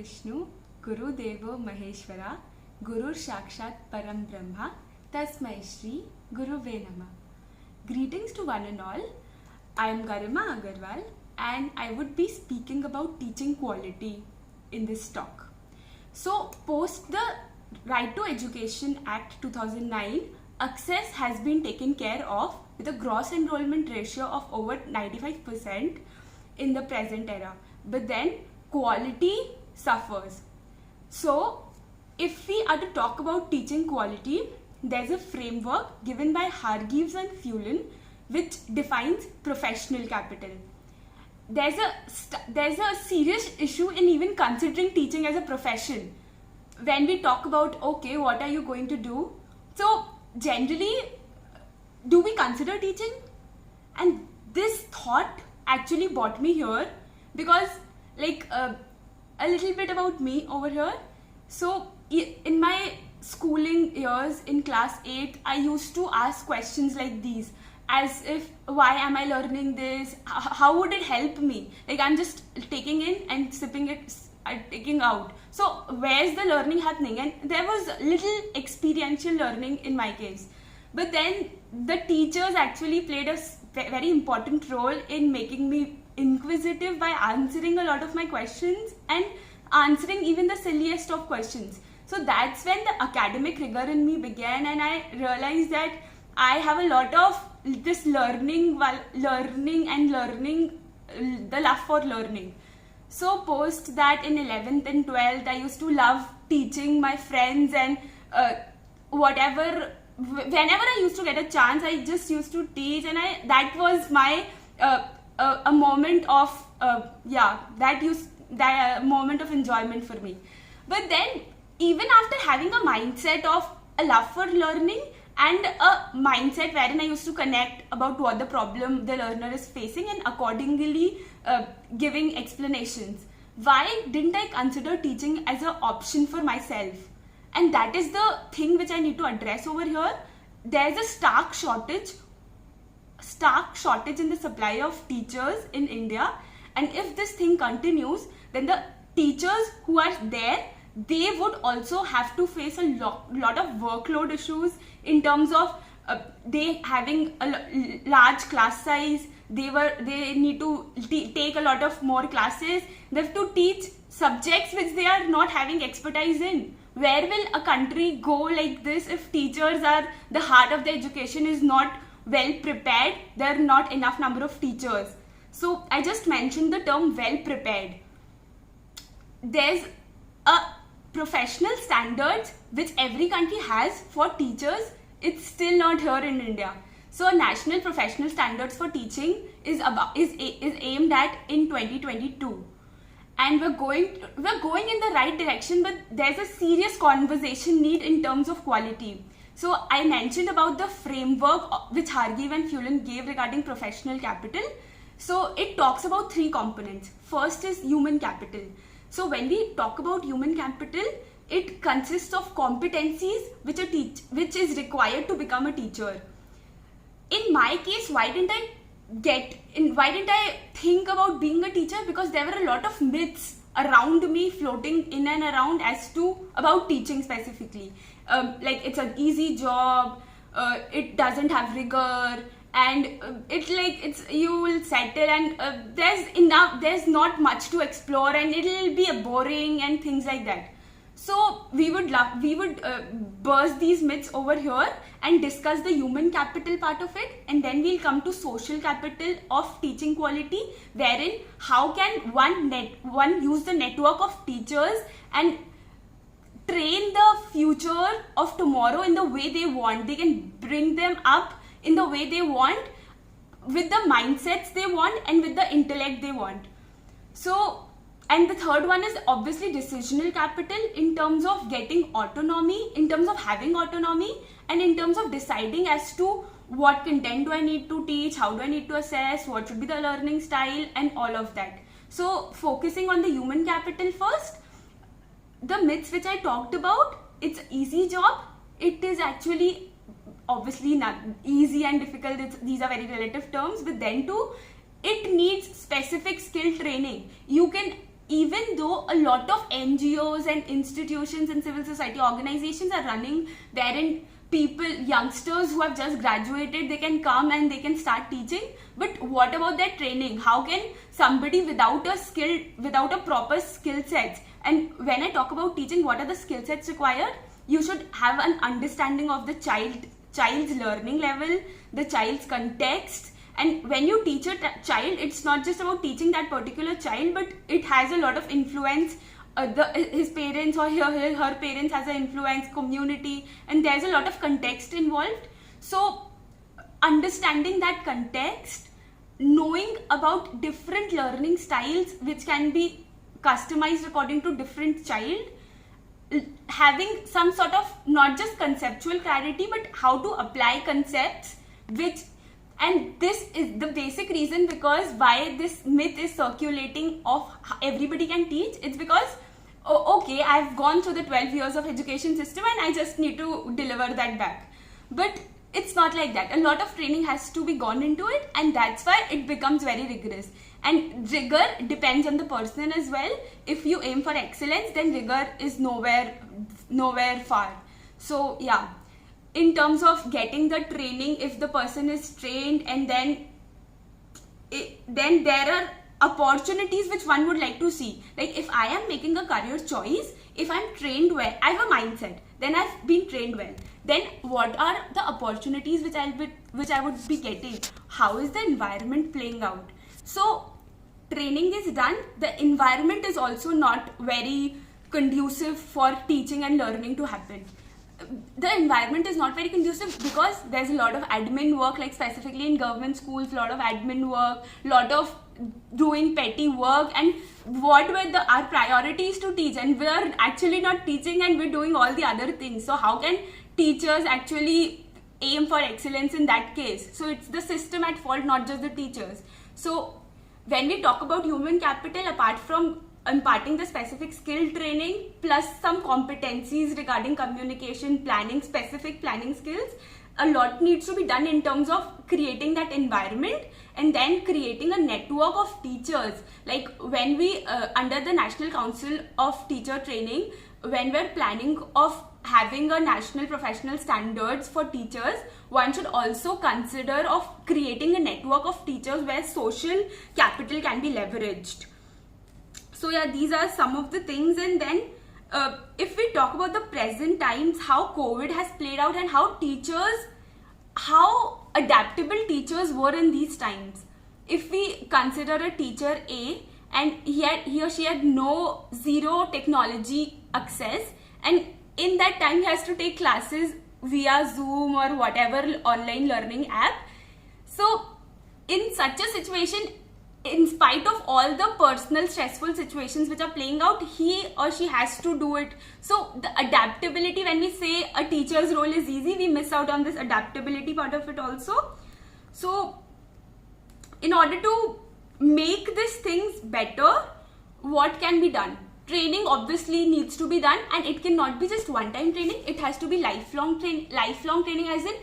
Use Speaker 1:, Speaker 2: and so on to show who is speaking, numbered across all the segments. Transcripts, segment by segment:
Speaker 1: Vishnu, Guru Devo Maheshwara, Guru Sakshat Param Brahma, Tasmai Shri Guruve Namah. Greetings to one and all. I am Garima Agarwal and I would be speaking about teaching quality in this talk. So, post the Right to Education Act 2009, access has been taken care of with a gross enrollment ratio of over 95% in the present era. But then quality suffers. So, if we are to talk about teaching quality, there's a framework given by Hargreaves and Fullan which defines professional capital. There's a serious issue in even considering teaching as a profession. When we talk about, okay, what are you going to do? So, generally, do we consider teaching? And this thought actually brought me here because, a little bit about me over here. So, in my schooling years in class 8, I used to ask questions like these. As if, why am I learning this? How would it help me? I'm just taking in and sipping it, taking out. So where's the learning happening? And there was little experiential learning in my case. But then the teachers actually played a very important role in making me inquisitive by answering a lot of my questions and answering even the silliest of questions. So that's when the academic rigor in me began, and I realized that I have a lot of this learning, the love for learning. So post that in 11th and 12th, I used to love teaching my friends and whenever I used to get a chance, I just used to teach, and that was my a moment of moment of enjoyment for me. But then even after having a mindset of a love for learning and a mindset wherein I used to connect about what the problem the learner is facing and accordingly giving explanations, why didn't I consider teaching as an option for myself? And that is the thing which I need to address over here. There's a stark shortage in the supply of teachers in India, and if this thing continues, then the teachers who are there, they would also have to face a lot of workload issues in terms of they having a large class size. They need to take a lot of more classes. They have to teach subjects which they are not having expertise in. Where will a country go like this if teachers are the heart of the education is not well prepared? There are not enough number of teachers. So I just mentioned the term well prepared. There's a professional standards which every country has for teachers. It's still not here in India. So national professional standards for teaching is aimed at in 2022, and we're going in the right direction, but there's a serious conversation need in terms of quality. So I mentioned about the framework which Hargreaves and Fullan gave regarding professional capital. So it talks about three components. First is human capital. So when we talk about human capital, it consists of competencies which is required to become a teacher. In my case, why didn't I think about being a teacher? Because there were a lot of myths around me floating in and around about teaching specifically. It's an easy job, it doesn't have rigor, and you will settle, and there's not much to explore, and it'll be boring and things like that. So we would burst these myths over here and discuss the human capital part of it, and then we'll come to social capital of teaching quality, wherein how can one use the network of teachers and train the future of tomorrow in the way they want. They can bring them up in the way they want, with the mindsets they want and with the intellect they want. So, and the third one is obviously decisional capital in terms of getting autonomy, in terms of having autonomy, and in terms of deciding as to what content do I need to teach, how do I need to assess, what should be the learning style, and all of that. So focusing on the human capital first, the myths which I talked about, it's an easy job. It is actually obviously not easy and difficult. These are very relative terms, but then too, it needs specific skill training. You can even though a lot of NGOs and institutions and civil society organizations are running wherein people, youngsters who have just graduated, they can come and they can start teaching, but what about their training? How can somebody without a proper skill set, and when I talk about teaching, what are the skill sets required? You should have an understanding of the child's learning level, the child's context. And when you teach a child, it's not just about teaching that particular child, but it has a lot of influence. His parents or her parents has an influence, community, and there's a lot of context involved. So understanding that context, knowing about different learning styles which can be customized according to different child, having some sort of not just conceptual clarity but how to apply concepts, and this is the basic reason because why this myth is circulating of everybody can teach. It's because okay, I've gone through the 12 years of education system and I just need to deliver that back. But it's not like that. A lot of training has to be gone into it, and that's why it becomes very rigorous. And rigor depends on the person as well. If you aim for excellence, then rigor is nowhere far. So yeah, in terms of getting the training, if the person is trained, and then there are opportunities which one would like to see. Like if I am making a career choice, if I'm trained well, I have a mindset, then I've been trained well, then what are the opportunities which I would be getting? How is the environment playing out? So training is done, the environment is also not very conducive for teaching and learning to happen. The environment is not very conducive because there's a lot of admin work, like specifically in government schools, a lot of admin work, lot of doing petty work, and what were our priorities to teach, and we're actually not teaching and we're doing all the other things. So how can teachers actually aim for excellence in that case? So it's the system at fault, not just the teachers. So when we talk about human capital, apart from imparting the specific skill training plus some competencies regarding communication, planning, specific planning skills, a lot needs to be done in terms of creating that environment and then creating a network of teachers. Like when we under the National Council of Teacher Training, when we're planning of having a national professional standards for teachers, one should also consider of creating a network of teachers where social capital can be leveraged. So yeah, these are some of the things. And then if we talk about the present times, how COVID has played out and how adaptable teachers were in these times. If we consider a teacher A, and he or she had zero technology access, and in that time he has to take classes via Zoom or whatever online learning app. So in such a situation, in spite of all the personal stressful situations which are playing out, he or she has to do it. So the adaptability, when we say a teacher's role is easy, we miss out on this adaptability part of it also. So in order to make these things better, what can be done? Training obviously needs to be done, and it cannot be just one-time training. It has to be lifelong training, as in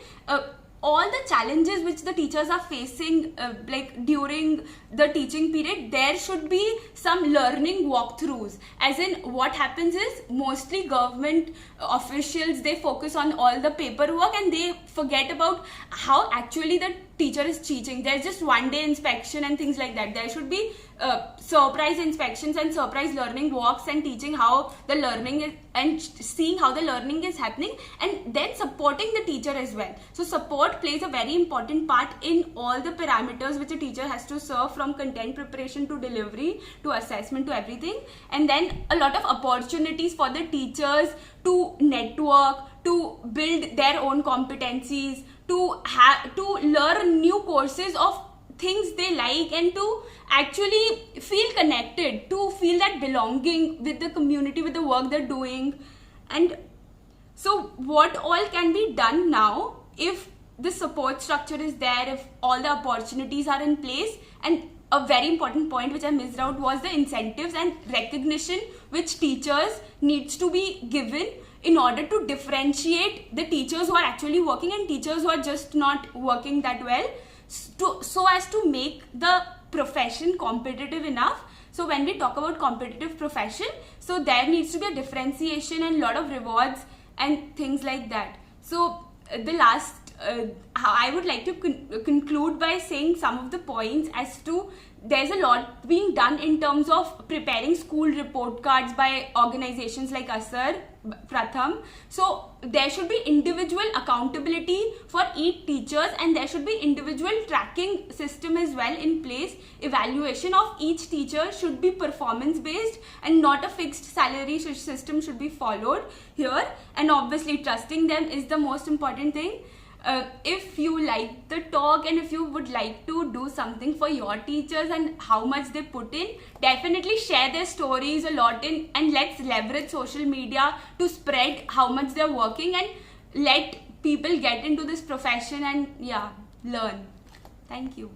Speaker 1: all the challenges which the teachers are facing like during the teaching period, there should be some learning walkthroughs. As in, what happens is mostly government officials, they focus on all the paperwork and they forget about how actually the teacher is teaching. There's just one day inspection and things like that. There should be surprise inspections and surprise learning walks and teaching how the learning is and seeing how the learning is happening, and then supporting the teacher as well. So support plays a very important part in all the parameters which a teacher has to serve, from content preparation to delivery to assessment to everything. And then a lot of opportunities for the teachers to network, to build their own competencies, to learn new courses of things they like, and to actually feel connected, to feel that belonging with the community, with the work they're doing. And so what all can be done now if the support structure is there, if all the opportunities are in place? And a very important point which I missed out was the incentives and recognition which teachers needs to be given in order to differentiate the teachers who are actually working and teachers who are just not working that well, so as to make the profession competitive enough. So when we talk about competitive profession, so there needs to be a differentiation and lot of rewards and things like that. So the last, I would like to conclude by saying some of the points as to there's a lot being done in terms of preparing school report cards by organizations like ASAR, Pratham. So there should be individual accountability for each teachers, and there should be individual tracking system as well in place. Evaluation of each teacher should be performance based and not a fixed salary system should be followed here. And obviously trusting them is the most important thing. If you like the talk and if you would like to do something for your teachers and how much they put in, definitely share their stories a lot in, and let's leverage social media to spread how much they're working and let people get into this profession and learn. Thank you.